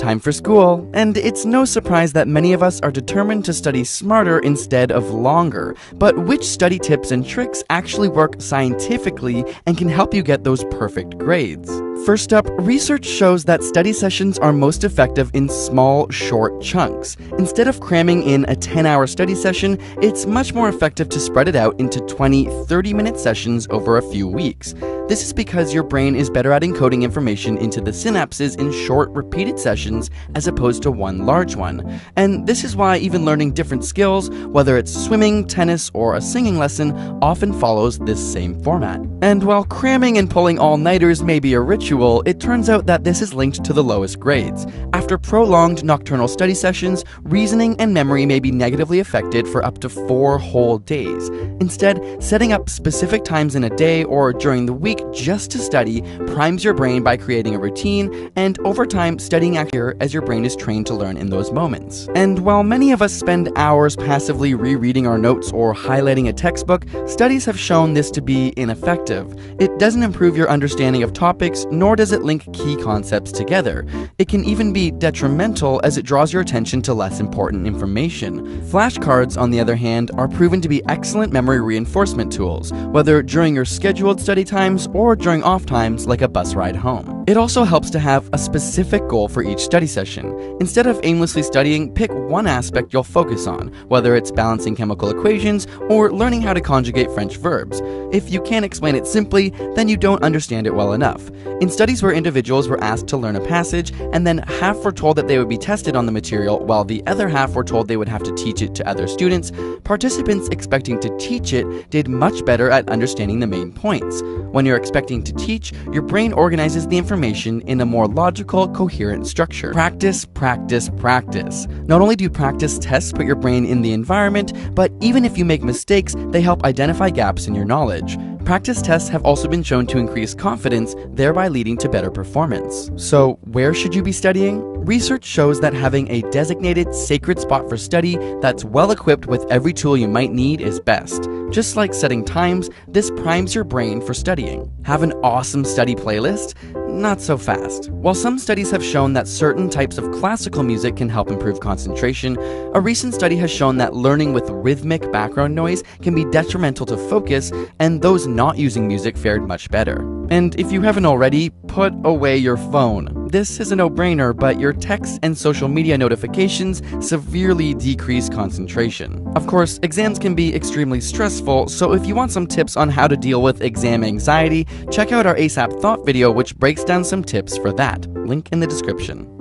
time for school, and it's no surprise that many of us are determined to study smarter instead of longer. But which study tips and tricks actually work scientifically and can help you get those perfect grades? First up, research shows that study sessions are most effective in small, short chunks. Instead of cramming in a 10-hour study session, it's much more effective to spread it out into 20, 30-minute sessions over a few weeks. This is because your brain is better at encoding information into the synapses in short, repeated sessions as opposed to one large one. And this is why even learning different skills, whether it's swimming, tennis, or a singing lesson, often follows this same format. And while cramming and pulling all-nighters may be a ritual, it turns out that this is linked to the lowest grades. After prolonged nocturnal study sessions, reasoning and memory may be negatively affected for up to 4 whole days. Instead, setting up specific times in a day or during the week just to study primes your brain by creating a routine, and over time, studying accurate as your brain is trained to learn in those moments. And while many of us spend hours passively rereading our notes or highlighting a textbook, studies have shown this to be ineffective. It doesn't improve your understanding of topics, nor does it link key concepts together. It can even be detrimental as it draws your attention to less important information. Flashcards, on the other hand, are proven to be excellent memory reinforcement tools, whether during your scheduled study times or during off times like a bus ride home. It also helps to have a specific goal for each study session. Instead of aimlessly studying, pick one aspect you'll focus on, whether it's balancing chemical equations or learning how to conjugate French verbs. If you can't explain it simply, then you don't understand it well enough. In studies where individuals were asked to learn a passage, and then half were told that they would be tested on the material while the other half were told they would have to teach it to other students, participants expecting to teach it did much better at understanding the main points. When you're expecting to teach, your brain organizes the information in a more logical, coherent structure. Practice, practice, practice. Not only do practice tests put your brain in the environment, but even if you make mistakes, they help identify gaps in your knowledge. Practice tests have also been shown to increase confidence, thereby leading to better performance. So, where should you be studying? Research shows that having a designated sacred spot for study that's well equipped with every tool you might need is best. Just like setting times, this primes your brain for studying. Have an awesome study playlist? Not so fast. While some studies have shown that certain types of classical music can help improve concentration, a recent study has shown that learning with rhythmic background noise can be detrimental to focus, and those not using music fared much better. And if you haven't already, put away your phone. This is a no-brainer, but your texts and social media notifications severely decrease concentration. Of course, exams can be extremely stressful, so if you want some tips on how to deal with exam anxiety, check out our ASAP Thought video, which breaks down some tips for that. Link in the description.